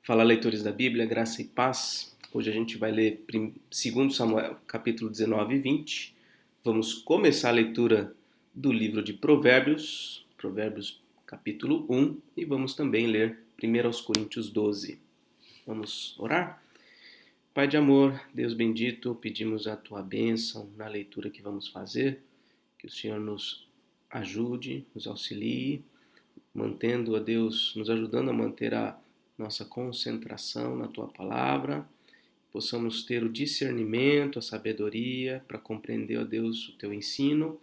Fala, leitores da Bíblia, graça e paz. Hoje a gente vai ler 2 Samuel, capítulo 19 e 20. Vamos começar a leitura do livro de Provérbios, Provérbios capítulo 1, e vamos também ler 1 Coríntios 12. Vamos orar? Pai de amor, Deus bendito, pedimos a tua bênção na leitura que vamos fazer, que o Senhor nos ajude, nos auxilie, mantendo, ó Deus, nos ajudando a manter a nossa concentração na tua palavra, possamos ter o discernimento, a sabedoria para compreender, ó Deus, o teu ensino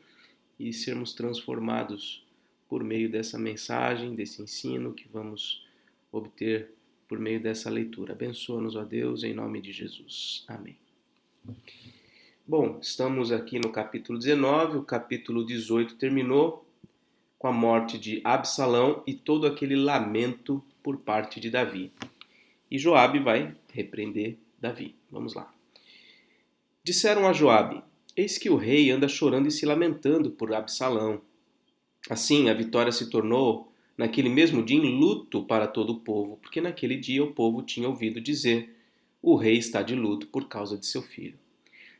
e sermos transformados por meio dessa mensagem, desse ensino que vamos obter por meio dessa leitura. Abençoa-nos, ó Deus, em nome de Jesus. Amém. Bom, estamos aqui no capítulo 19, o capítulo 18 terminou com a morte de Absalão e todo aquele lamento por parte de Davi. E Joabe vai repreender Davi. Vamos lá. Disseram a Joabe: eis que o rei anda chorando e se lamentando por Absalão. Assim, a vitória se tornou, naquele mesmo dia, em luto para todo o povo, porque naquele dia o povo tinha ouvido dizer: o rei está de luto por causa de seu filho.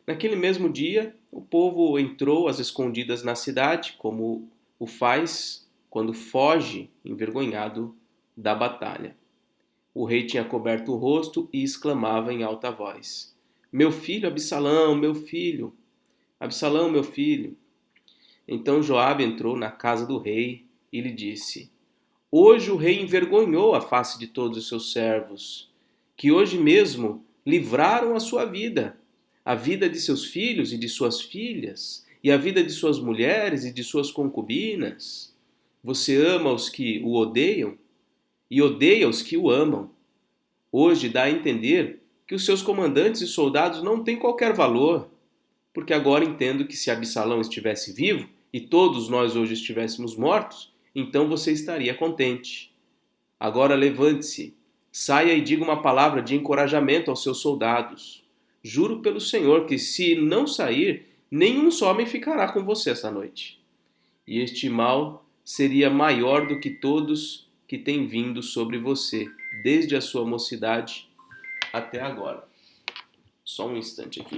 Naquele mesmo dia, o povo entrou às escondidas na cidade, como o faz quando foge envergonhado da batalha. O rei tinha coberto o rosto e exclamava em alta voz: meu filho Absalão, meu filho! Absalão, meu filho! Então Joabe entrou na casa do rei e lhe disse: hoje o rei envergonhou a face de todos os seus servos, que hoje mesmo livraram a sua vida, a vida de seus filhos e de suas filhas, e a vida de suas mulheres e de suas concubinas. Você ama os que o odeiam e odeia os que o amam. Hoje dá a entender que os seus comandantes e soldados não têm qualquer valor, porque agora entendo que se Absalão estivesse vivo e todos nós hoje estivéssemos mortos, então você estaria contente. Agora levante-se, saia e diga uma palavra de encorajamento aos seus soldados. Juro pelo Senhor que se não sair, nenhum só homem ficará com você essa noite. E este mal seria maior do que todos que têm vindo sobre você, desde a sua mocidade até agora. Só um instante aqui.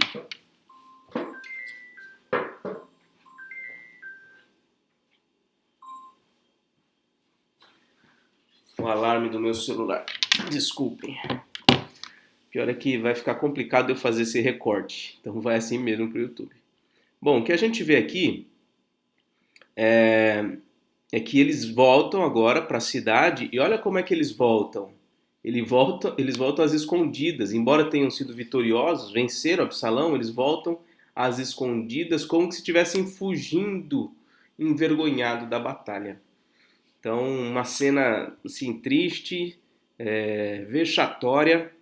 O alarme do meu celular. Desculpem. Pior é que vai ficar complicado eu fazer esse recorte. Então vai assim mesmo para o YouTube. Bom, o que a gente vê aqui é que eles voltam agora para a cidade e olha como é que eles voltam. Eles voltam às escondidas. Embora tenham sido vitoriosos, venceram Absalão, eles voltam às escondidas como se estivessem fugindo, envergonhado da batalha. Então, uma cena assim, triste, vexatória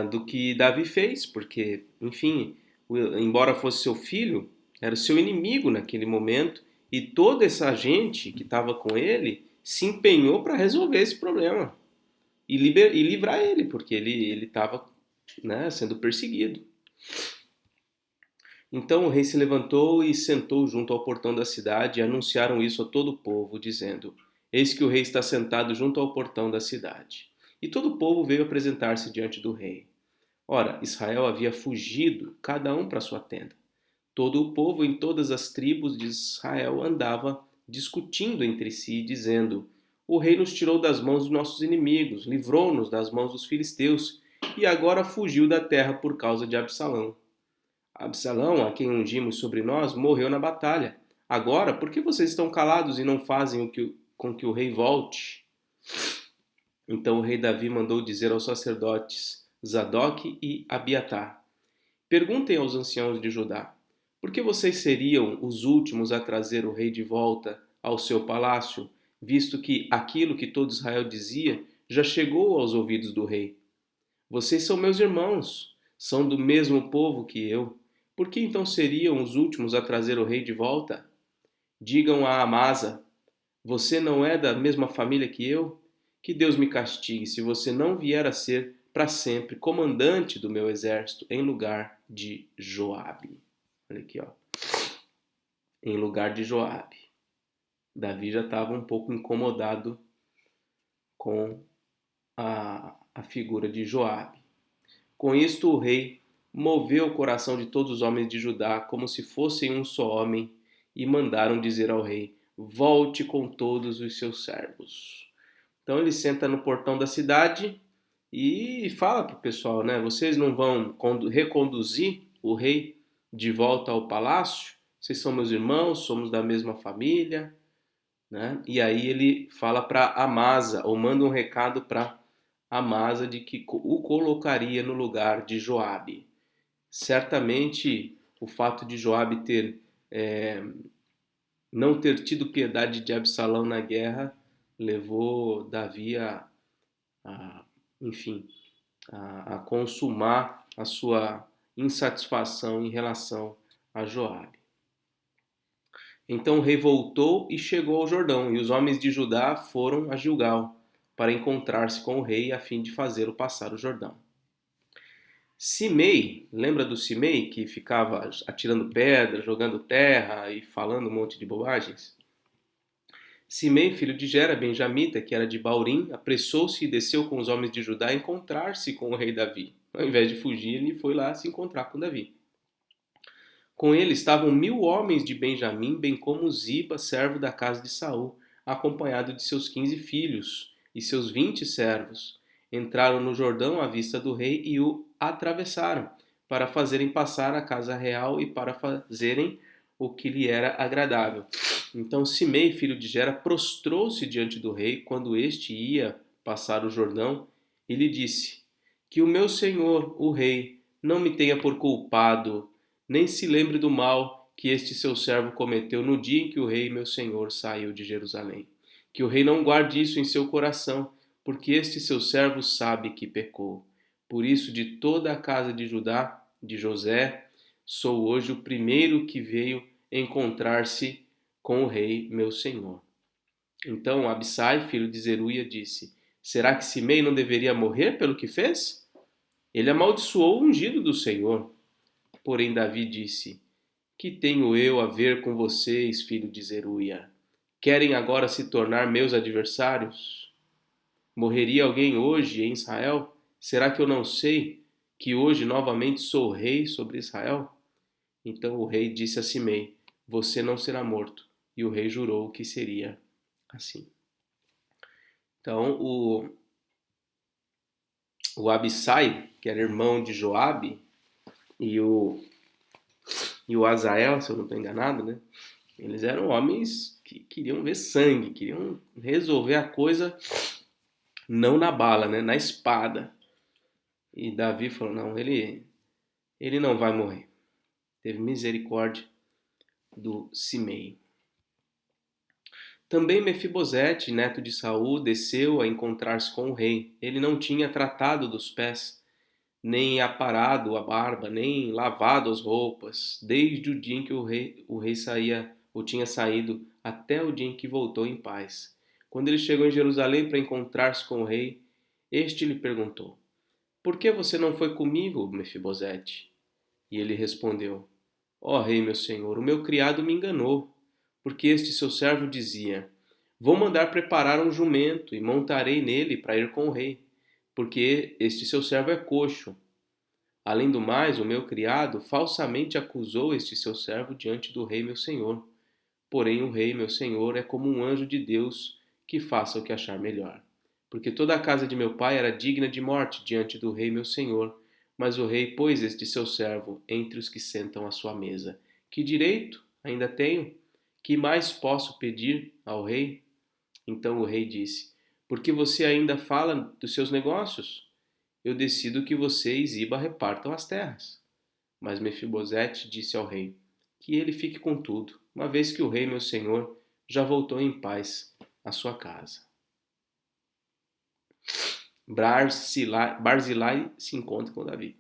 do que Davi fez, porque, enfim, embora fosse seu filho, era o seu inimigo naquele momento, e toda essa gente que estava com ele se empenhou para resolver esse problema e livrar ele, porque ele estava, né, sendo perseguido. Então o rei se levantou e sentou junto ao portão da cidade e anunciaram isso a todo o povo, dizendo: eis que o rei está sentado junto ao portão da cidade. E todo o povo veio apresentar-se diante do rei. Ora, Israel havia fugido, cada um para sua tenda. Todo o povo em todas as tribos de Israel andava discutindo entre si, dizendo: o rei nos tirou das mãos dos nossos inimigos, livrou-nos das mãos dos filisteus, e agora fugiu da terra por causa de Absalão. Absalão, a quem ungimos sobre nós, morreu na batalha. Agora, por que vocês estão calados e não fazem com que o rei volte? Então o rei Davi mandou dizer aos sacerdotes Zadok e Abiatar: perguntem aos anciãos de Judá: por que vocês seriam os últimos a trazer o rei de volta ao seu palácio, visto que aquilo que todo Israel dizia já chegou aos ouvidos do rei? Vocês são meus irmãos, são do mesmo povo que eu. Por que então seriam os últimos a trazer o rei de volta? Digam a Amasa: você não é da mesma família que eu? Que Deus me castigue se você não vier a ser para sempre comandante do meu exército em lugar de Joabe. Olha aqui, ó. Em lugar de Joabe. Davi já estava um pouco incomodado com a figura de Joabe. Com isto o rei moveu o coração de todos os homens de Judá como se fossem um só homem e mandaram dizer ao rei: volte com todos os seus servos. Então ele senta no portão da cidade e fala para o pessoal, né? Vocês não vão reconduzir o rei de volta ao palácio? Vocês são meus irmãos, somos da mesma família, né? E aí ele fala para Amasa, ou manda um recado para Amasa de que o colocaria no lugar de Joabe. Certamente o fato de Joabe não ter tido piedade de Absalão na guerra levou Davi a enfim, a consumar a sua insatisfação em relação a Joabe. Então o rei voltou e chegou ao Jordão, e os homens de Judá foram a Gilgal para encontrar-se com o rei a fim de fazê-lo passar o Jordão. Simei, lembra do Simei que ficava atirando pedra, jogando terra e falando um monte de bobagens? Simei, filho de Gera, benjamita, que era de Baurim, apressou-se e desceu com os homens de Judá a encontrar-se com o rei Davi. Ao invés de fugir, ele foi lá se encontrar com Davi. Com ele estavam 1000 homens de Benjamim, bem como Ziba, servo da casa de Saul, acompanhado de seus 15 filhos e seus 20 servos. Entraram no Jordão à vista do rei e o atravessaram, para fazerem passar a casa real e para fazerem o que lhe era agradável. Então Simei, filho de Gera, prostrou-se diante do rei quando este ia passar o Jordão e lhe disse: que o meu senhor, o rei, não me tenha por culpado, nem se lembre do mal que este seu servo cometeu no dia em que o rei, meu senhor, saiu de Jerusalém. Que o rei não guarde isso em seu coração, porque este seu servo sabe que pecou. Por isso, de toda a casa de Judá, de José, sou hoje o primeiro que veio encontrar-se com o rei, meu senhor. Então Abissai, filho de Zeruia, disse: será que Simei não deveria morrer pelo que fez? Ele amaldiçoou o ungido do Senhor. Porém Davi disse: que tenho eu a ver com vocês, filho de Zeruia? Querem agora se tornar meus adversários? Morreria alguém hoje em Israel? Será que eu não sei que hoje novamente sou rei sobre Israel? Então o rei disse a Simei: você não será morto. E o rei jurou que seria assim. Então o Abissai, que era irmão de Joabe, e o Azael, se eu não estou enganado, né? Eles eram homens que queriam ver sangue, queriam resolver a coisa não na bala, né? Na espada. E Davi falou: não, ele não vai morrer. Teve misericórdia do Simei. Também Mefibosete, neto de Saul, desceu a encontrar-se com o rei. Ele não tinha tratado dos pés, nem aparado a barba, nem lavado as roupas, desde o dia em que o rei saía ou tinha saído até o dia em que voltou em paz. Quando ele chegou em Jerusalém para encontrar-se com o rei, este lhe perguntou: por que você não foi comigo, Mefibosete? E ele respondeu: ó rei, meu senhor, o meu criado me enganou, porque este seu servo dizia: vou mandar preparar um jumento e montarei nele para ir com o rei, porque este seu servo é coxo. Além do mais, o meu criado falsamente acusou este seu servo diante do rei, meu senhor. Porém, o rei, meu senhor, é como um anjo de Deus que faça o que achar melhor. Porque toda a casa de meu pai era digna de morte diante do rei, meu senhor. Mas o rei pôs este seu servo entre os que sentam à sua mesa. Que direito ainda tenho? Que mais posso pedir ao rei? Então o rei disse: por que você ainda fala dos seus negócios? Eu decido que você e Ziba repartam as terras. Mas Mefibosete disse ao rei: que ele fique com tudo, uma vez que o rei, meu senhor, já voltou em paz à sua casa. Barzilai se encontra com Davi.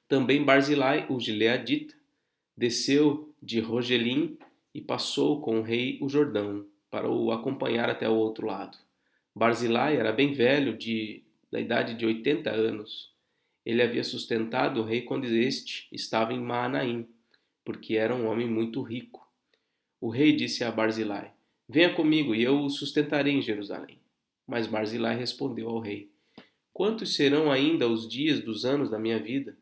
Também Barzilai, o gileadita, desceu de Rogelim e passou com o rei o Jordão, para o acompanhar até o outro lado. Barzilai era bem velho, da idade de 80 anos. Ele havia sustentado o rei quando este estava em Maanaim, porque era um homem muito rico. O rei disse a Barzilai: venha comigo e eu o sustentarei em Jerusalém. Mas Barzilai respondeu ao rei: Quantos serão ainda os dias dos anos da minha vida?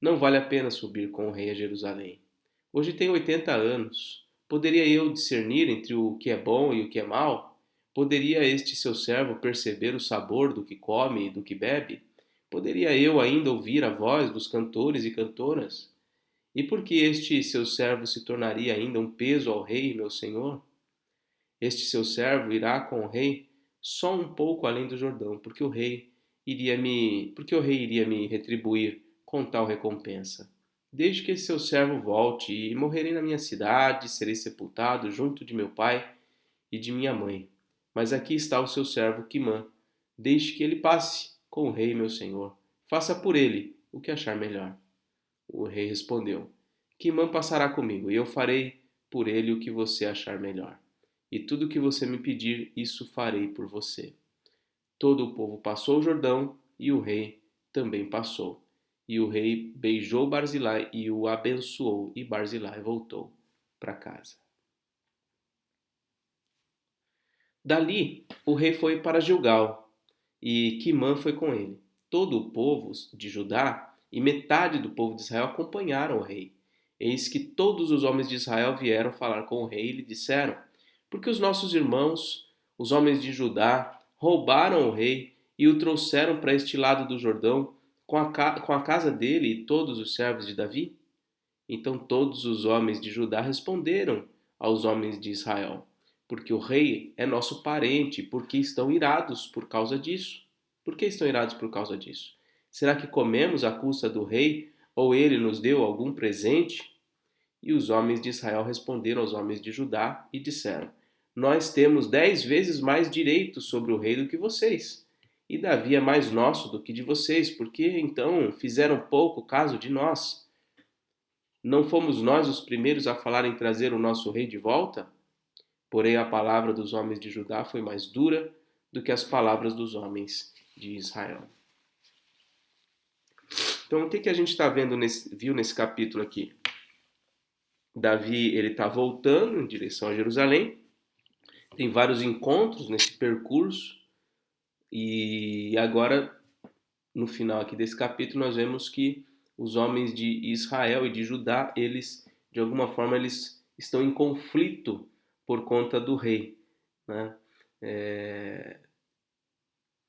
Não vale a pena subir com o rei a Jerusalém. Hoje tenho 80 anos. Poderia eu discernir entre o que é bom e o que é mal? Poderia este seu servo perceber o sabor do que come e do que bebe? Poderia eu ainda ouvir a voz dos cantores e cantoras? E por que este seu servo se tornaria ainda um peso ao rei, meu senhor? Este seu servo irá com o rei só um pouco além do Jordão, porque o rei iria me retribuir com tal recompensa. Desde que esse seu servo volte, e morrerei na minha cidade, serei sepultado junto de meu pai e de minha mãe. Mas aqui está o seu servo Quimã. Deixe que ele passe com o rei, meu senhor. Faça por ele o que achar melhor. O rei respondeu: Quimã passará comigo, e eu farei por ele o que você achar melhor. E tudo o que você me pedir, isso farei por você. Todo o povo passou o Jordão, e o rei também passou. E o rei beijou Barzilai e o abençoou, e Barzilai voltou para casa. Dali, o rei foi para Gilgal, e Quimã foi com ele. Todo o povo de Judá e metade do povo de Israel acompanharam o rei. Eis que todos os homens de Israel vieram falar com o rei e lhe disseram: Porque os nossos irmãos, os homens de Judá, roubaram o rei e o trouxeram para este lado do Jordão com a casa dele e todos os servos de Davi? Então todos os homens de Judá responderam aos homens de Israel: Porque o rei é nosso parente, porque estão irados por causa disso. Por que estão irados por causa disso? Será que comemos à custa do rei, ou ele nos deu algum presente? E os homens de Israel responderam aos homens de Judá e disseram: Nós temos 10 vezes mais direitos sobre o rei do que vocês. E Davi é mais nosso do que de vocês, porque então fizeram pouco caso de nós. Não fomos nós os primeiros a falar em trazer o nosso rei de volta? Porém, a palavra dos homens de Judá foi mais dura do que as palavras dos homens de Israel. Então, o que a gente está viu nesse capítulo aqui? Davi ele está voltando em direção a Jerusalém. Tem vários encontros nesse percurso. E agora, no final aqui desse capítulo, nós vemos que os homens de Israel e de Judá, eles, de alguma forma, eles estão em conflito por conta do rei, né?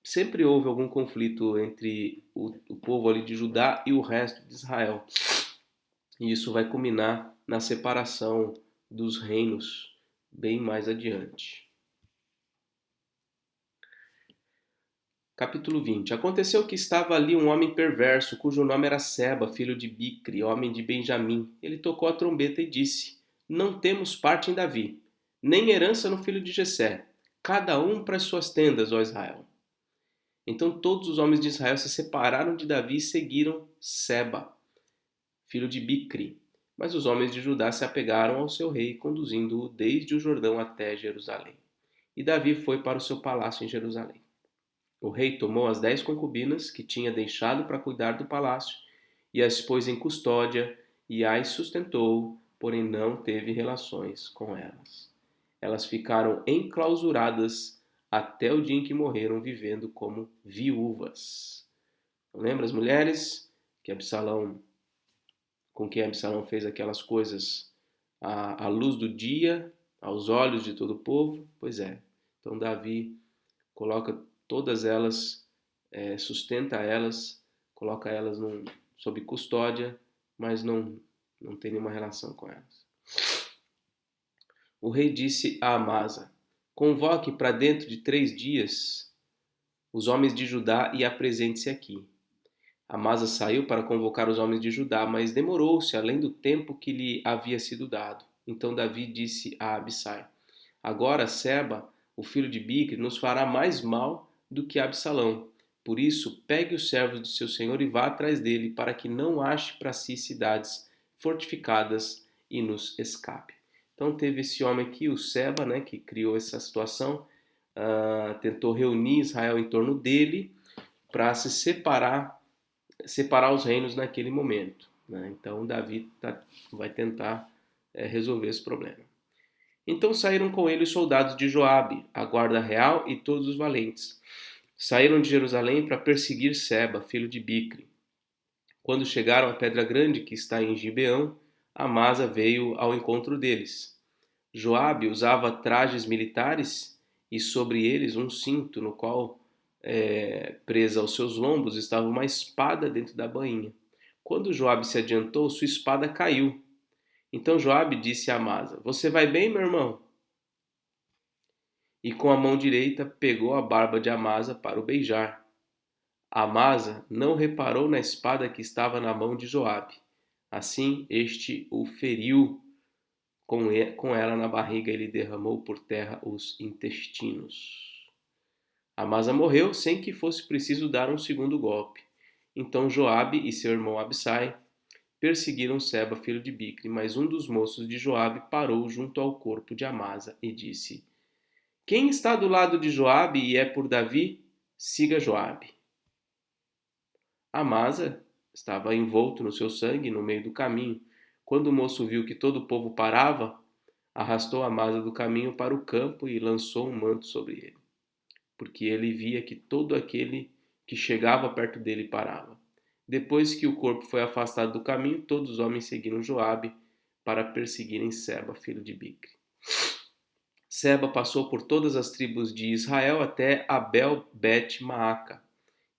Sempre houve algum conflito entre o povo ali de Judá e o resto de Israel. E isso vai culminar na separação dos reinos bem mais adiante. Capítulo 20. Aconteceu que estava ali um homem perverso, cujo nome era Seba, filho de Bicri, homem de Benjamim. Ele tocou a trombeta e disse: Não temos parte em Davi, nem herança no filho de Jessé, cada um para as suas tendas, ó Israel. Então todos os homens de Israel se separaram de Davi e seguiram Seba, filho de Bicri. Mas os homens de Judá se apegaram ao seu rei, conduzindo-o desde o Jordão até Jerusalém. E Davi foi para o seu palácio em Jerusalém. O rei tomou as 10 concubinas que tinha deixado para cuidar do palácio e as pôs em custódia e as sustentou, porém não teve relações com elas. Elas ficaram enclausuradas até o dia em que morreram, vivendo como viúvas. Lembra as mulheres que com quem Absalão fez aquelas coisas à luz do dia, aos olhos de todo o povo? Pois é. Então Davi coloca todas elas, sustenta elas, coloca elas sob custódia, mas não tem nenhuma relação com elas. O rei disse a Amasa: Convoque para dentro de 3 dias os homens de Judá e apresente-se aqui. Amasa saiu para convocar os homens de Judá, mas demorou-se além do tempo que lhe havia sido dado. Então Davi disse a Abissai: Agora Seba, o filho de Bicre, nos fará mais mal do que Absalão. Por isso, pegue os servos de seu senhor e vá atrás dele, para que não ache para si cidades fortificadas e nos escape. Então teve esse homem aqui, o Seba, né, que criou essa situação, tentou reunir Israel em torno dele para se separar os reinos naquele momento, né? Então Davi vai tentar resolver esse problema. Então saíram com ele os soldados de Joabe, a guarda real e todos os valentes. Saíram de Jerusalém para perseguir Seba, filho de Bicre. Quando chegaram à pedra grande que está em Gibeão, Amasa veio ao encontro deles. Joabe usava trajes militares e sobre eles um cinto no qual, presa aos seus lombos, estava uma espada dentro da bainha. Quando Joabe se adiantou, sua espada caiu. Então Joabe disse a Amasa: Você vai bem, meu irmão? E com a mão direita pegou a barba de Amasa para o beijar. Amasa não reparou na espada que estava na mão de Joabe. Assim este o feriu com ela na barriga e lhe derramou por terra os intestinos. Amasa morreu sem que fosse preciso dar um segundo golpe. Então Joabe e seu irmão Abissai perseguiram Seba, filho de Bicre, mas um dos moços de Joabe parou junto ao corpo de Amasa e disse: Quem está do lado de Joabe e é por Davi, siga Joabe. Amasa estava envolto no seu sangue no meio do caminho. Quando o moço viu que todo o povo parava, arrastou Amasa do caminho para o campo e lançou um manto sobre ele, porque ele via que todo aquele que chegava perto dele parava. Depois que o corpo foi afastado do caminho, todos os homens seguiram Joabe para perseguirem Seba, filho de Bicre. Seba passou por todas as tribos de Israel até Abel-Bet-Maaca,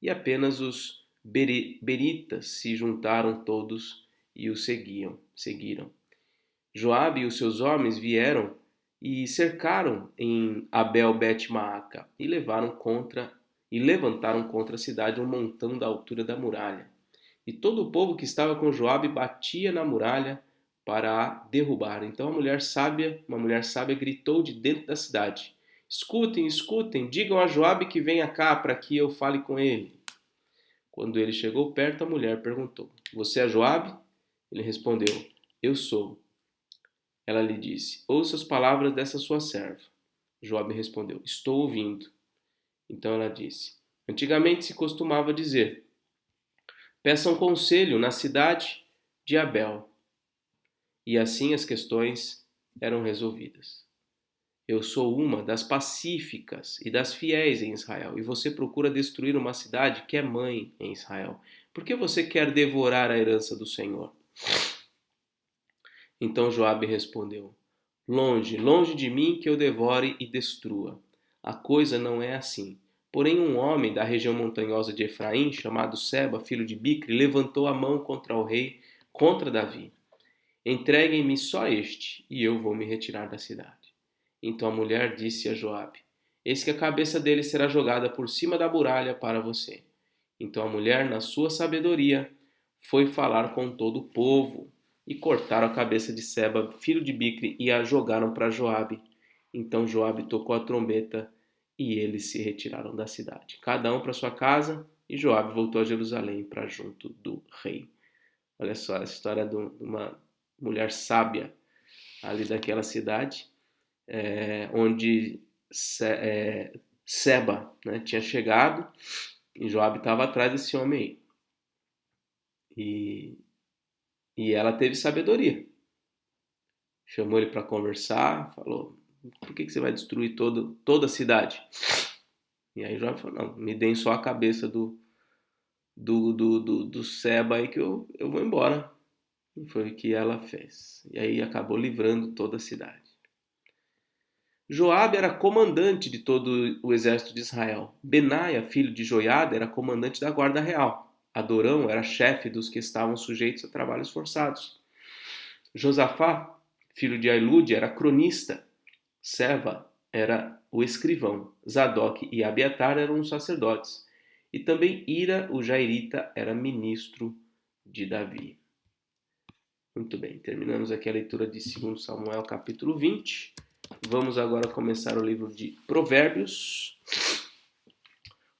e apenas os beritas se juntaram todos e o seguiram. Joabe e os seus homens vieram e cercaram em Abel-Bet-Maaca e levantaram contra a cidade um montão da altura da muralha. E todo o povo que estava com Joabe batia na muralha para a derrubar. Então uma mulher sábia gritou de dentro da cidade: Escutem, escutem, digam a Joabe que venha cá para que eu fale com ele. Quando ele chegou perto, a mulher perguntou: Você é Joabe? Ele respondeu: Eu sou. Ela lhe disse: Ouça as palavras dessa sua serva. Joabe respondeu: Estou ouvindo. Então ela disse: Antigamente se costumava dizer: Peçam conselho na cidade de Abel. E assim as questões eram resolvidas. Eu sou uma das pacíficas e das fiéis em Israel, e você procura destruir uma cidade que é mãe em Israel. Por que você quer devorar a herança do Senhor? Então Joabe respondeu: Longe, longe de mim que eu devore e destrua. A coisa não é assim. Porém, um homem da região montanhosa de Efraim, chamado Seba, filho de Bicre, levantou a mão contra o rei, contra Davi. Entreguem-me só este, e eu vou me retirar da cidade. Então a mulher disse a Joabe: Eis que a cabeça dele será jogada por cima da muralha para você. Então a mulher, na sua sabedoria, foi falar com todo o povo e cortaram a cabeça de Seba, filho de Bicre, e a jogaram para Joabe. Então Joabe tocou a trombeta e eles se retiraram da cidade, cada um para sua casa, e Joabe voltou a Jerusalém para junto do rei. Olha só a história de uma mulher sábia ali daquela cidade, onde Seba, né, tinha chegado e Joabe estava atrás desse homem aí. E ela teve sabedoria. Chamou ele para conversar, falou: Por que você vai destruir toda a cidade? E aí Joabe falou: Não, me deem só a cabeça do Seba aí que eu vou embora. E foi o que ela fez. E aí acabou livrando toda a cidade. Joabe era comandante de todo o exército de Israel. Benaia, filho de Joiada, era comandante da guarda real. Adorão era chefe dos que estavam sujeitos a trabalhos forçados. Josafá, filho de Ailude, era cronista. Seva era o escrivão. Zadok e Abiatar eram os sacerdotes. E também Ira, o jairita, era ministro de Davi. Muito bem, terminamos aqui a leitura de 2 Samuel capítulo 20. Vamos agora começar o livro de Provérbios.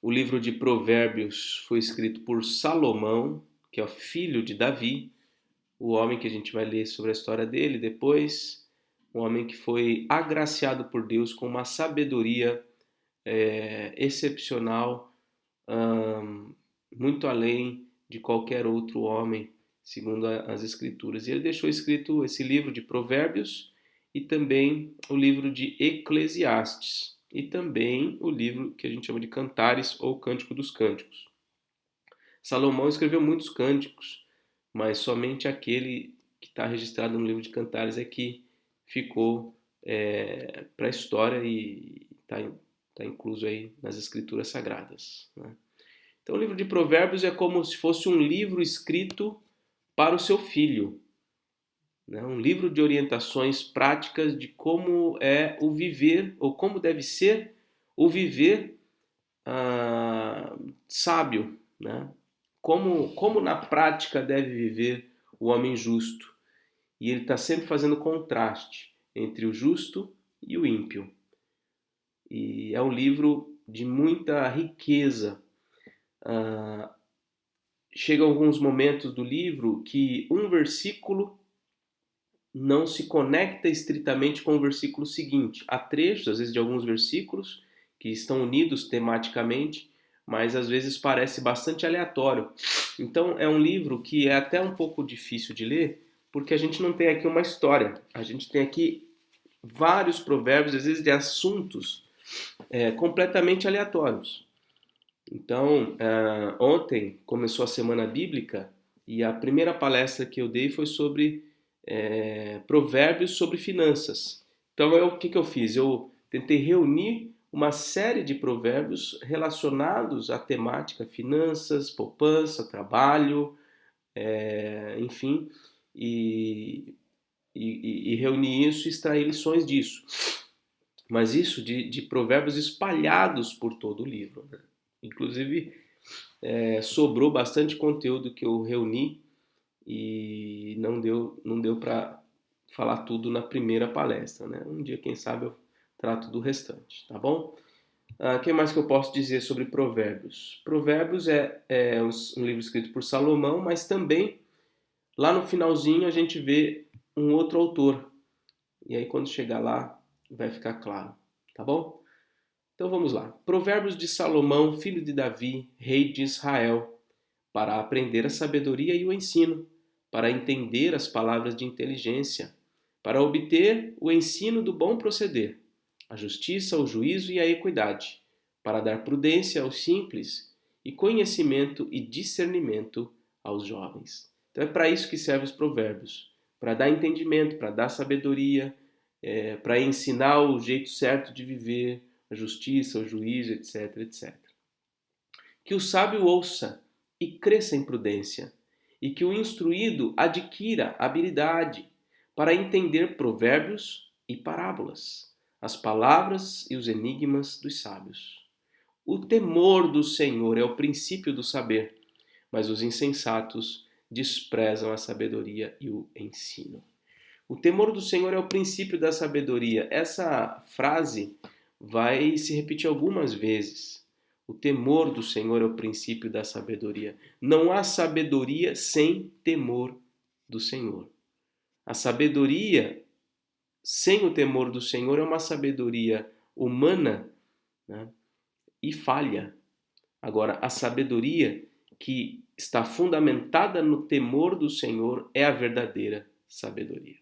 O livro de Provérbios foi escrito por Salomão, que é o filho de Davi, o homem que a gente vai ler sobre a história dele depois, um homem que foi agraciado por Deus com uma sabedoria excepcional, muito além de qualquer outro homem, segundo as Escrituras. E ele deixou escrito esse livro de Provérbios e também o livro de Eclesiastes, e também o livro que a gente chama de Cantares ou Cântico dos Cânticos. Salomão escreveu muitos cânticos, mas somente aquele que está registrado no livro de Cantares é que ficou para a história e está incluso aí nas escrituras sagradas, né? Então, o livro de Provérbios é como se fosse um livro escrito para o seu filho, né? Um livro de orientações práticas de como é o viver, ou como deve ser o viver sábio, né? Como na prática deve viver o homem justo. E ele está sempre fazendo contraste entre o justo e o ímpio. E é um livro de muita riqueza. Chegam alguns momentos do livro que um versículo não se conecta estritamente com o versículo seguinte. Há trechos, às vezes, de alguns versículos que estão unidos tematicamente, mas às vezes parece bastante aleatório. Então é um livro que é até um pouco difícil de ler, porque a gente não tem aqui uma história. A gente tem aqui vários provérbios, às vezes de assuntos completamente aleatórios. Então, ontem começou a Semana Bíblica e a primeira palestra que eu dei foi sobre provérbios sobre finanças. Então, o que eu fiz? Eu tentei reunir uma série de provérbios relacionados à temática finanças, poupança, trabalho, enfim, e reunir isso e extrair lições disso. Mas isso de provérbios espalhados por todo o livro, né? Inclusive, sobrou bastante conteúdo que eu reuni e não deu para falar tudo na primeira palestra, né? Um dia, quem sabe, eu trato do restante, tá bom? O que mais que eu posso dizer sobre Provérbios? Provérbios é um livro escrito por Salomão, mas também, lá no finalzinho, a gente vê um outro autor. E aí, quando chegar lá, vai ficar claro, tá bom? Então vamos lá. Provérbios de Salomão, filho de Davi, rei de Israel, para aprender a sabedoria e o ensino, para entender as palavras de inteligência, para obter o ensino do bom proceder, a justiça, o juízo e a equidade, para dar prudência aos simples e conhecimento e discernimento aos jovens. Então é para isso que servem os provérbios, para dar entendimento, para dar sabedoria, para ensinar o jeito certo de viver, a justiça, o juízo, etc, etc. Que o sábio ouça e cresça em prudência, e que o instruído adquira habilidade para entender provérbios e parábolas, as palavras e os enigmas dos sábios. O temor do Senhor é o princípio do saber, mas os insensatos desprezam a sabedoria e o ensino. O temor do Senhor é o princípio da sabedoria. Essa frase vai se repetir algumas vezes. O temor do Senhor é o princípio da sabedoria. Não há sabedoria sem temor do Senhor. A sabedoria sem o temor do Senhor é uma sabedoria humana, né, e falha. Agora, a sabedoria que está fundamentada no temor do Senhor é a verdadeira sabedoria.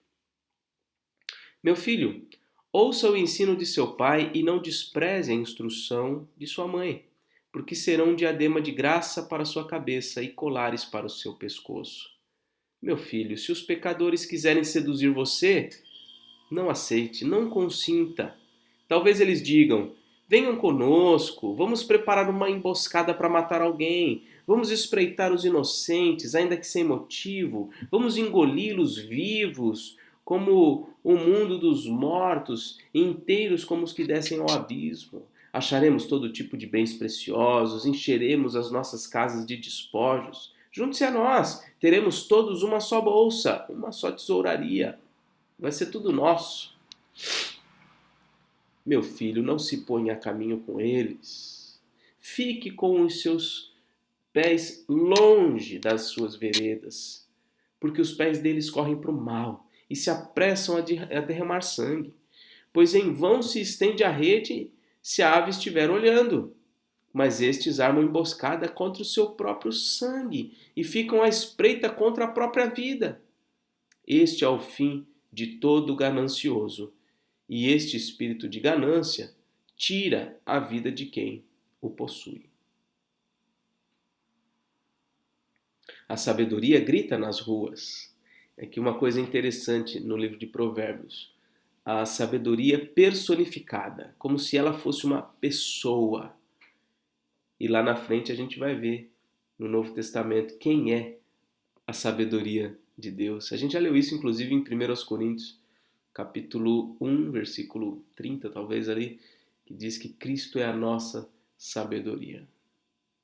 Meu filho, ouça o ensino de seu pai e não despreze a instrução de sua mãe, porque serão um diadema de graça para sua cabeça e colares para o seu pescoço. Meu filho, se os pecadores quiserem seduzir você, não aceite, não consinta. Talvez eles digam: venham conosco, vamos preparar uma emboscada para matar alguém, vamos espreitar os inocentes, ainda que sem motivo, vamos engoli-los vivos, como o mundo dos mortos, inteiros como os que descem ao abismo. Acharemos todo tipo de bens preciosos, encheremos as nossas casas de despojos. Junte-se a nós, teremos todos uma só bolsa, uma só tesouraria. Vai ser tudo nosso. Meu filho, não se ponha a caminho com eles. Fique com os seus pés longe das suas veredas, porque os pés deles correm para o mal e se apressam a derramar sangue. Pois em vão se estende a rede se a ave estiver olhando. Mas estes armam emboscada contra o seu próprio sangue e ficam à espreita contra a própria vida. Este é o fim de todo ganancioso, e este espírito de ganância tira a vida de quem o possui. A sabedoria grita nas ruas. Aqui uma coisa interessante no livro de Provérbios. A sabedoria personificada, como se ela fosse uma pessoa. E lá na frente a gente vai ver no Novo Testamento quem é a sabedoria de Deus. A gente já leu isso inclusive em 1 Coríntios, capítulo 1, versículo 30, talvez ali, que diz que Cristo é a nossa sabedoria.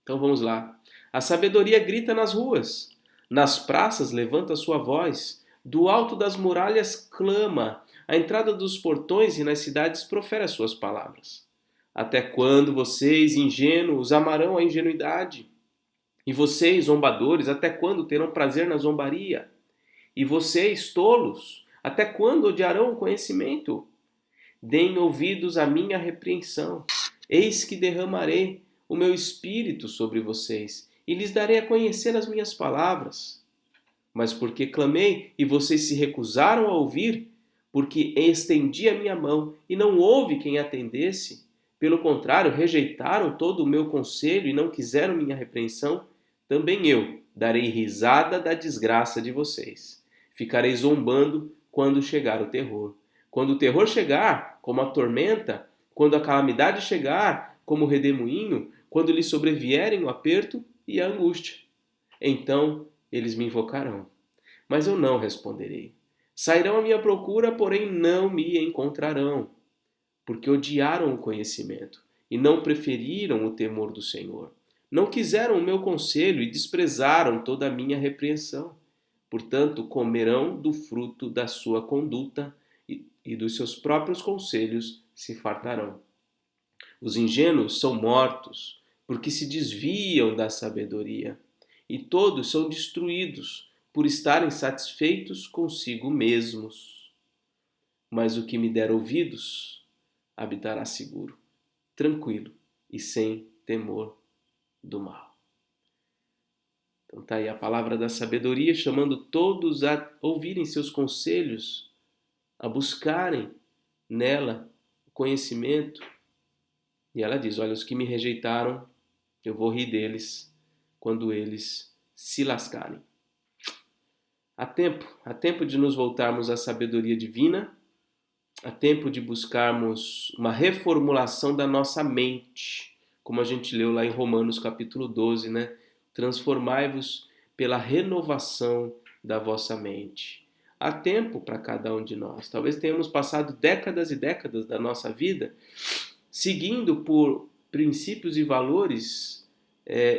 Então vamos lá. A sabedoria grita nas ruas, nas praças levanta sua voz, do alto das muralhas clama, à entrada dos portões e nas cidades profere as suas palavras. Até quando vocês, ingênuos, amarão a ingenuidade? E vocês, zombadores, até quando terão prazer na zombaria? E vocês, tolos, até quando odiarão o conhecimento? Deem ouvidos à minha repreensão. Eis que derramarei o meu espírito sobre vocês e lhes darei a conhecer as minhas palavras. Mas porque clamei e vocês se recusaram a ouvir, porque estendi a minha mão e não houve quem atendesse, pelo contrário, rejeitaram todo o meu conselho e não quiseram minha repreensão, também eu darei risada da desgraça de vocês. Ficarei zombando quando chegar o terror. Quando o terror chegar, como a tormenta, quando a calamidade chegar, como o redemoinho, quando lhes sobrevierem o aperto e a angústia. Então eles me invocarão, mas eu não responderei. Sairão à minha procura, porém não me encontrarão, porque odiaram o conhecimento e não preferiram o temor do Senhor. Não quiseram o meu conselho e desprezaram toda a minha repreensão. Portanto, comerão do fruto da sua conduta e dos seus próprios conselhos se fartarão. Os ingênuos são mortos, porque se desviam da sabedoria, e todos são destruídos por estarem satisfeitos consigo mesmos. Mas o que me der ouvidos habitará seguro, tranquilo e sem temor do mal. Então está aí a palavra da sabedoria, chamando todos a ouvirem seus conselhos, a buscarem nela o conhecimento. E ela diz, olha, os que me rejeitaram, eu vou rir deles quando eles se lascarem. Há tempo de nos voltarmos à sabedoria divina, há tempo de buscarmos uma reformulação da nossa mente, como a gente leu lá em Romanos capítulo 12, né? Transformai-vos pela renovação da vossa mente. Há tempo para cada um de nós. Talvez tenhamos passado décadas e décadas da nossa vida seguindo por princípios e valores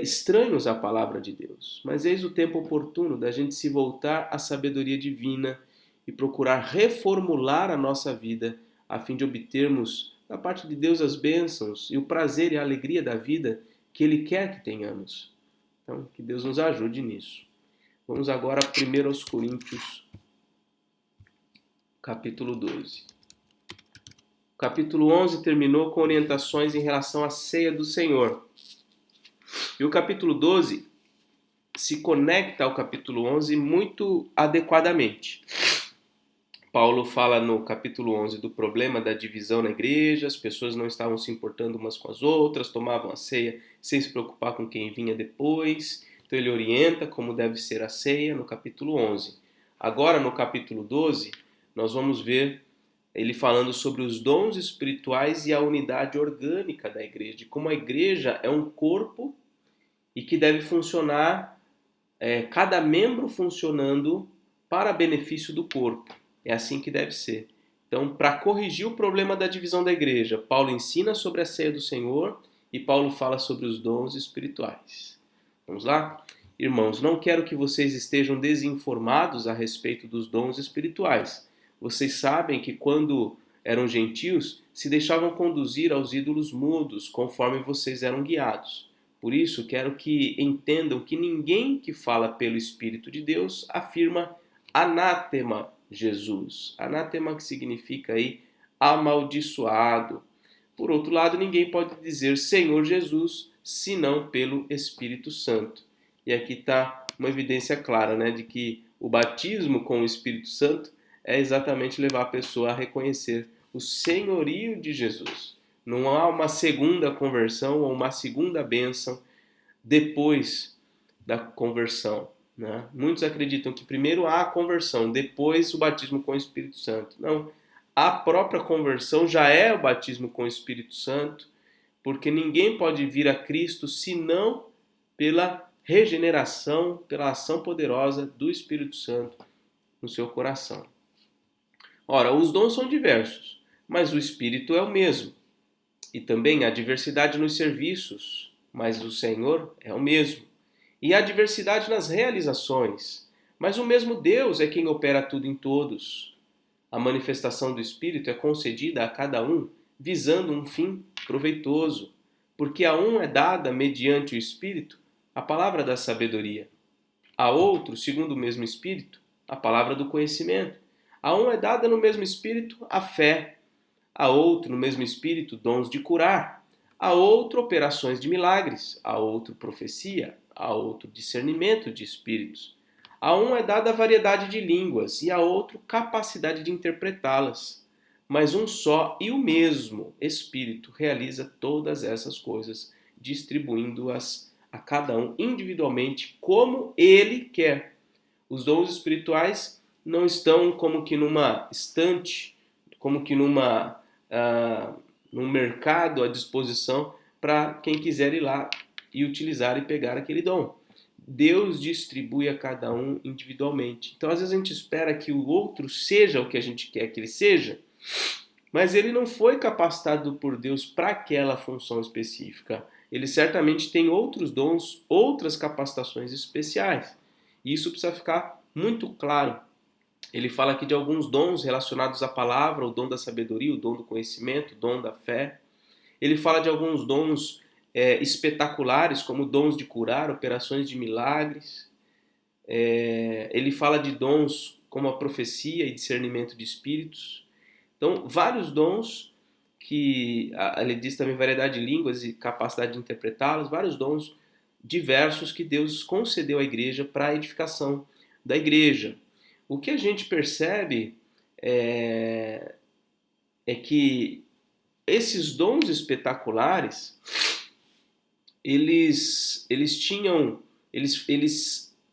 estranhos à palavra de Deus. Mas eis o tempo oportuno da gente se voltar à sabedoria divina e procurar reformular a nossa vida a fim de obtermos da parte de Deus as bênçãos e o prazer e a alegria da vida que Ele quer que tenhamos. Então, que Deus nos ajude nisso. Vamos agora a 1 Coríntios, capítulo 12. O capítulo 11 terminou com orientações em relação à ceia do Senhor. E o capítulo 12 se conecta ao capítulo 11 muito adequadamente. Paulo fala no capítulo 11 do problema da divisão na igreja, as pessoas não estavam se importando umas com as outras, tomavam a ceia sem se preocupar com quem vinha depois. Então ele orienta como deve ser a ceia no capítulo 11. Agora no capítulo 12, nós vamos ver ele falando sobre os dons espirituais e a unidade orgânica da igreja, de como a igreja é um corpo e que deve funcionar, cada membro funcionando para benefício do corpo. É assim que deve ser. Então, para corrigir o problema da divisão da igreja, Paulo ensina sobre a ceia do Senhor e Paulo fala sobre os dons espirituais. Vamos lá? Irmãos, não quero que vocês estejam desinformados a respeito dos dons espirituais. Vocês sabem que quando eram gentios, se deixavam conduzir aos ídolos mudos, conforme vocês eram guiados. Por isso, quero que entendam que ninguém que fala pelo Espírito de Deus afirma anátema Jesus. Anátema que significa aí amaldiçoado. Por outro lado, ninguém pode dizer Senhor Jesus, senão pelo Espírito Santo. E aqui está uma evidência clara, né, de que o batismo com o Espírito Santo é exatamente levar a pessoa a reconhecer o senhorio de Jesus. Não há uma segunda conversão ou uma segunda bênção depois da conversão. Né? Muitos acreditam que primeiro há a conversão, depois o batismo com o Espírito Santo. Não, a própria conversão já é o batismo com o Espírito Santo, porque ninguém pode vir a Cristo senão pela regeneração, pela ação poderosa do Espírito Santo no seu coração. Ora, os dons são diversos, mas o Espírito é o mesmo. E também há diversidade nos serviços, mas o Senhor é o mesmo. E há diversidade nas realizações, mas o mesmo Deus é quem opera tudo em todos. A manifestação do Espírito é concedida a cada um, visando um fim proveitoso, porque a um é dada, mediante o Espírito, a palavra da sabedoria. A outro, segundo o mesmo Espírito, a palavra do conhecimento. A um é dada no mesmo Espírito a fé. A outro, no mesmo Espírito, dons de curar. A outro, operações de milagres. A outro, profecia. A outro, discernimento de espíritos. A um é dada a variedade de línguas e a outro, capacidade de interpretá-las. Mas um só e o mesmo Espírito realiza todas essas coisas, distribuindo-as a cada um individualmente como ele quer. Os dons espirituais não estão como que numa estante, como que num mercado à disposição para quem quiser ir lá e utilizar e pegar aquele dom. Deus distribui a cada um individualmente. Então, às vezes a gente espera que o outro seja o que a gente quer que ele seja, mas ele não foi capacitado por Deus para aquela função específica. Ele certamente tem outros dons, outras capacitações especiais. E isso precisa ficar muito claro. Ele fala aqui de alguns dons relacionados à palavra, o dom da sabedoria, o dom do conhecimento, o dom da fé. Ele fala de alguns dons espetaculares, como dons de curar, operações de milagres. Ele fala de dons como a profecia e discernimento de espíritos. Então, vários dons que ele diz também variedade de línguas e capacidade de interpretá-las, vários dons diversos que Deus concedeu à igreja para a edificação da igreja. O que a gente percebe é que esses dons espetaculares, eles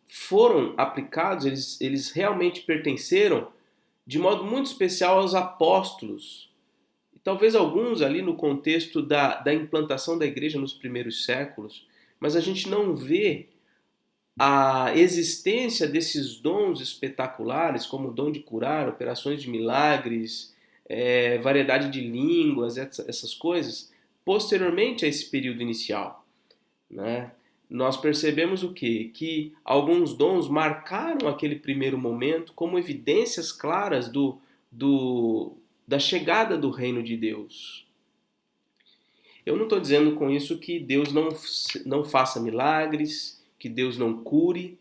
foram aplicados, eles realmente pertenceram de modo muito especial aos apóstolos. E talvez alguns ali no contexto da implantação da igreja nos primeiros séculos, mas a gente não vê a existência desses dons espetaculares, como o dom de curar, operações de milagres, variedade de línguas, essas coisas, posteriormente a esse período inicial. Né? Nós percebemos o quê? Que alguns dons marcaram aquele primeiro momento como evidências claras da chegada do reino de Deus. Eu não estou dizendo com isso que Deus não faça milagres, que Deus não cure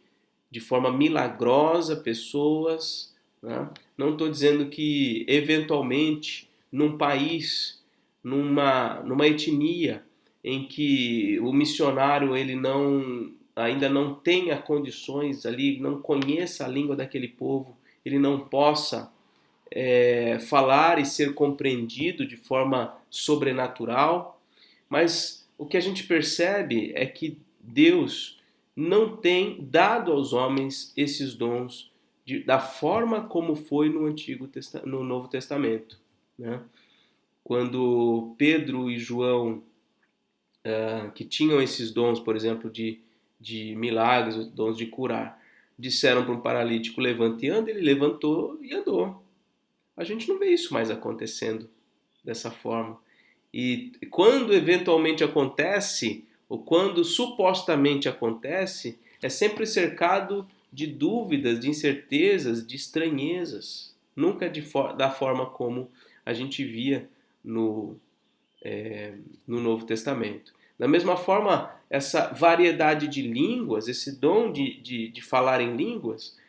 de forma milagrosa pessoas. Né? Não estou dizendo que, eventualmente, num país, numa etnia, em que o missionário ele ainda não tenha condições ali, não conheça a língua daquele povo, ele não possa falar e ser compreendido de forma sobrenatural. Mas o que a gente percebe é que Deus não tem dado aos homens esses dons da forma como foi no Novo Testamento. Né? Quando Pedro e João, que tinham esses dons, por exemplo, de milagres, dons de curar, disseram para um paralítico, levante e anda, ele levantou e andou. A gente não vê isso mais acontecendo dessa forma. E quando eventualmente acontece, ou quando supostamente acontece, é sempre cercado de dúvidas, de incertezas, de estranhezas. Nunca da forma como a gente via no Novo Testamento. Da mesma forma, essa variedade de línguas, esse dom de falar em línguas,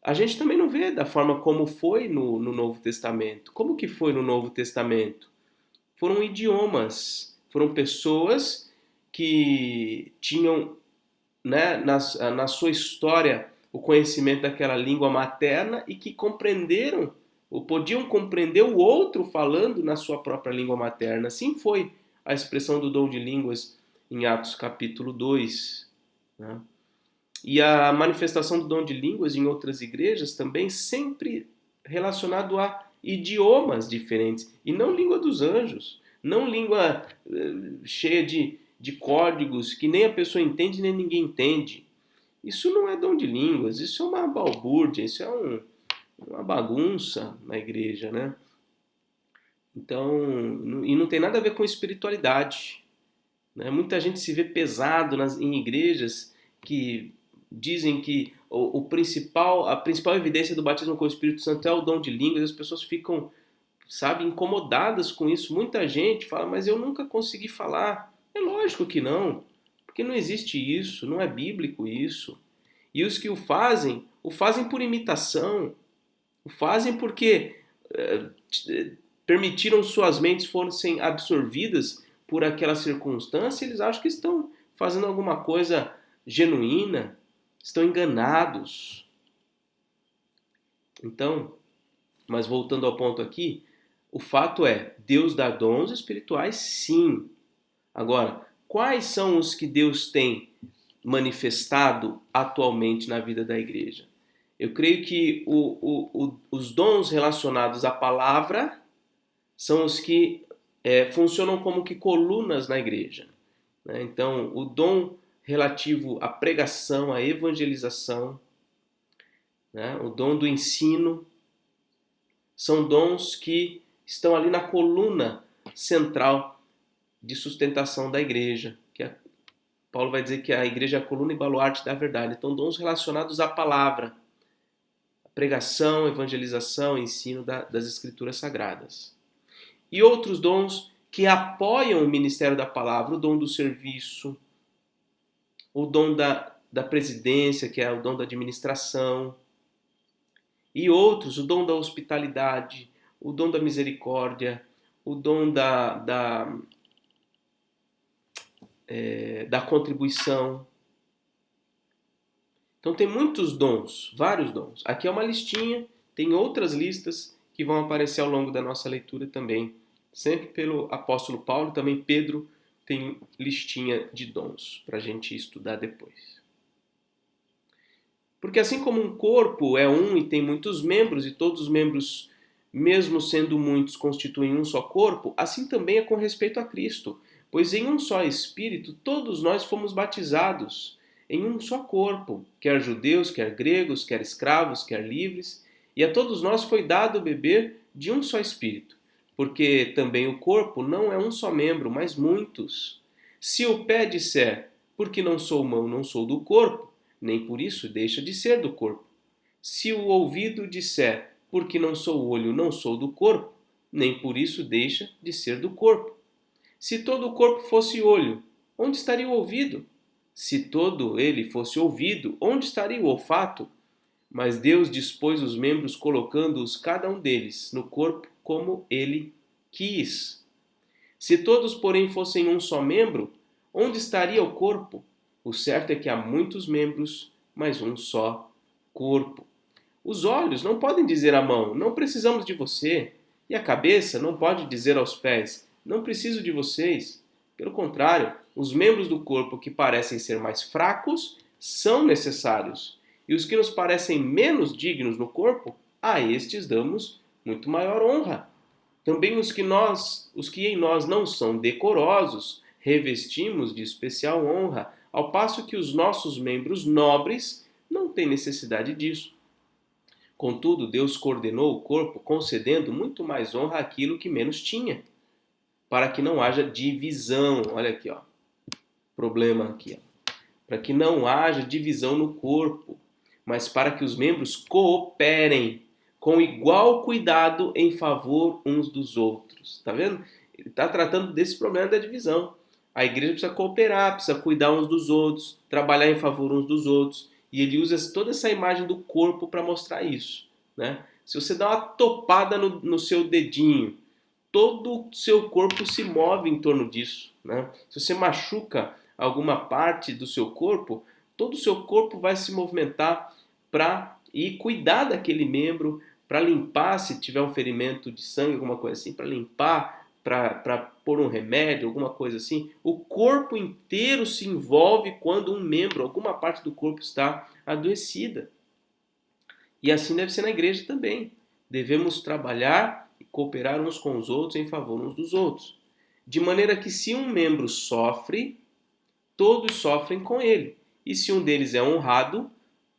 a gente também não vê da forma como foi no Novo Testamento. Como que foi no Novo Testamento? Foram idiomas, foram pessoas que tinham, né, na sua história o conhecimento daquela língua materna e que compreenderam ou podiam compreender o outro falando na sua própria língua materna. Assim foi a expressão do dom de línguas em Atos capítulo 2. Né? E a manifestação do dom de línguas em outras igrejas também sempre relacionado a idiomas diferentes, e não língua dos anjos, não língua cheia de códigos que nem a pessoa entende nem ninguém entende. Isso não é dom de línguas, isso é uma balbúrdia, isso é uma bagunça na igreja, né? Então, e não tem nada a ver com espiritualidade, né? Muita gente se vê pesado em igrejas que dizem que a principal evidência do batismo com o Espírito Santo é o dom de línguas, e as pessoas ficam, sabe, incomodadas com isso. Muita gente fala, mas eu nunca consegui falar. É lógico que não, porque não existe isso, não é bíblico isso. E os que o fazem por imitação, o fazem porque permitiram suas mentes fossem absorvidas por aquela circunstância, eles acham que estão fazendo alguma coisa genuína, estão enganados. Então, mas voltando ao ponto aqui, o fato é, Deus dá dons espirituais, sim. Agora, quais são os que Deus tem manifestado atualmente na vida da igreja? Eu creio que os dons relacionados à palavra são os que funcionam como que colunas na igreja. Né? Então, o dom relativo à pregação, à evangelização, né? O dom do ensino, são dons que estão ali na coluna central de sustentação da igreja. Paulo vai dizer que a igreja é a coluna e baluarte da verdade. Então, dons relacionados à palavra, a pregação, evangelização, ensino das escrituras sagradas. E outros dons que apoiam o ministério da palavra, o dom do serviço, o dom da presidência, que é o dom da administração, e outros, o dom da hospitalidade, o dom da misericórdia, o dom da contribuição. Então tem muitos dons, vários dons. Aqui é uma listinha, tem outras listas que vão aparecer ao longo da nossa leitura também. Sempre pelo apóstolo Paulo, também Pedro tem listinha de dons para a gente estudar depois. Porque assim como um corpo é um e tem muitos membros, e todos os membros, mesmo sendo muitos, constituem um só corpo, assim também é com respeito a Cristo. Pois em um só Espírito todos nós fomos batizados, em um só corpo, quer judeus, quer gregos, quer escravos, quer livres, e a todos nós foi dado beber de um só Espírito. Porque também o corpo não é um só membro, mas muitos. Se o pé disser, porque não sou mão, não sou do corpo, nem por isso deixa de ser do corpo. Se o ouvido disser, porque não sou olho, não sou do corpo, nem por isso deixa de ser do corpo. Se todo o corpo fosse olho, onde estaria o ouvido? Se todo ele fosse ouvido, onde estaria o olfato? Mas Deus dispôs os membros colocando-os cada um deles no corpo como ele quis. Se todos, porém, fossem um só membro, onde estaria o corpo? O certo é que há muitos membros, mas um só corpo. Os olhos não podem dizer à mão, não precisamos de você. E a cabeça não pode dizer aos pés, não preciso de vocês. Pelo contrário, os membros do corpo que parecem ser mais fracos são necessários. E os que nos parecem menos dignos no corpo, a estes damos muito maior honra. Também os que em nós não são decorosos, revestimos de especial honra, ao passo que os nossos membros nobres não têm necessidade disso. Contudo, Deus coordenou o corpo, concedendo muito mais honra àquilo que menos tinha, para que não haja divisão. Olha aqui, ó. Problema aqui, ó. Para que não haja divisão no corpo, mas para que os membros cooperem com igual cuidado em favor uns dos outros. Tá vendo? Ele está tratando desse problema da divisão. A igreja precisa cooperar, precisa cuidar uns dos outros, trabalhar em favor uns dos outros. E ele usa toda essa imagem do corpo para mostrar isso. Né? Se você dá uma topada no seu dedinho, todo o seu corpo se move em torno disso. Né? Se você machuca alguma parte do seu corpo, todo o seu corpo vai se movimentar para ir cuidar daquele membro, para limpar se tiver um ferimento de sangue, alguma coisa assim, para limpar, para pôr um remédio, alguma coisa assim. O corpo inteiro se envolve quando um membro, alguma parte do corpo está adoecida. E assim deve ser na igreja também. Devemos trabalhar e cooperar uns com os outros em favor uns dos outros. De maneira que se um membro sofre, todos sofrem com ele. E se um deles é honrado,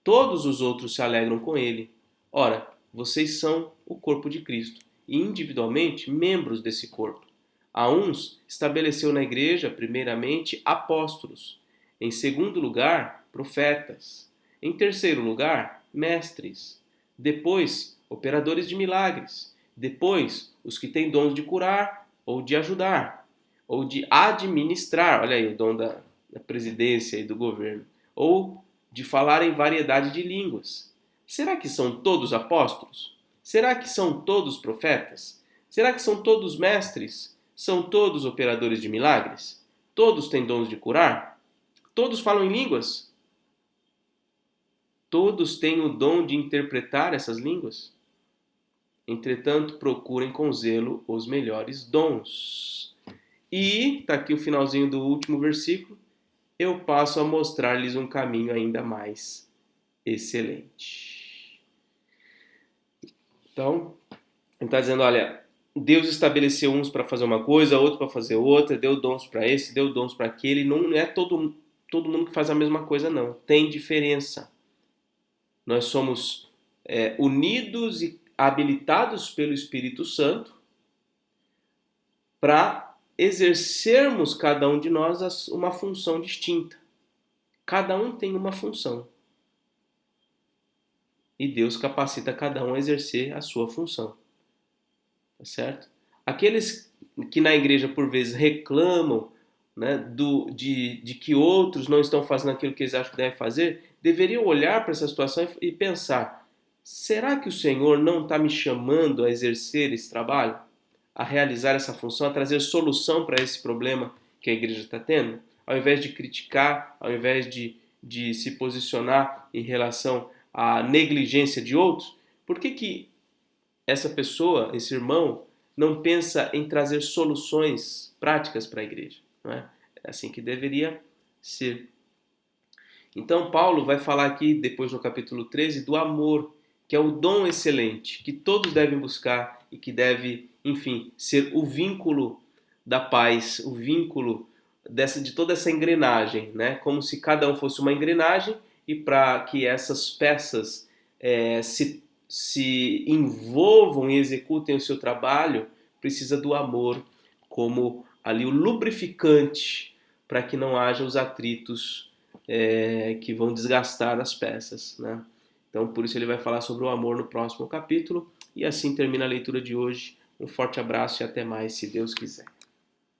todos os outros se alegram com ele. Ora, vocês são o corpo de Cristo e individualmente membros desse corpo. A uns estabeleceu na igreja, primeiramente, apóstolos. Em segundo lugar, profetas. Em terceiro lugar, mestres. Depois, operadores de milagres. Depois, os que têm dons de curar ou de ajudar, ou de administrar. Olha aí o dom da presidência e do governo. Ou de falar em variedade de línguas. Será que são todos apóstolos? Será que são todos profetas? Será que são todos mestres? São todos operadores de milagres? Todos têm dons de curar? Todos falam em línguas? Todos têm o dom de interpretar essas línguas? Entretanto, procurem com zelo os melhores dons. E, está aqui o finalzinho do último versículo, eu passo a mostrar-lhes um caminho ainda mais excelente. Então, ele está dizendo, olha, Deus estabeleceu uns para fazer uma coisa, outros para fazer outra, deu dons para esse, deu dons para aquele. Não é todo mundo que faz a mesma coisa, não. Tem diferença. Nós somos unidos e habilitados pelo Espírito Santo para exercermos cada um de nós uma função distinta. Cada um tem uma função. E Deus capacita cada um a exercer a sua função. Tá certo? Aqueles que na igreja por vezes reclamam, né, de que outros não estão fazendo aquilo que eles acham que devem fazer, deveriam olhar para essa situação e pensar, será que o Senhor não está me chamando a exercer esse trabalho? A realizar essa função, a trazer solução para esse problema que a igreja está tendo? Ao invés de criticar, ao invés de se posicionar em relação à negligência de outros, por que essa pessoa, esse irmão, não pensa em trazer soluções práticas para a igreja? Não é? É assim que deveria ser. Então Paulo vai falar aqui, depois no capítulo 13, do amor, que é o dom excelente, que todos devem buscar e que deve, enfim, ser o vínculo da paz, o vínculo de toda essa engrenagem, né? Como se cada um fosse uma engrenagem e para que essas peças se envolvam e executem o seu trabalho, precisa do amor como ali o lubrificante para que não haja os atritos que vão desgastar as peças, né? Então, por isso ele vai falar sobre o amor no próximo capítulo. E assim termina a leitura de hoje. Um forte abraço e até mais, se Deus quiser.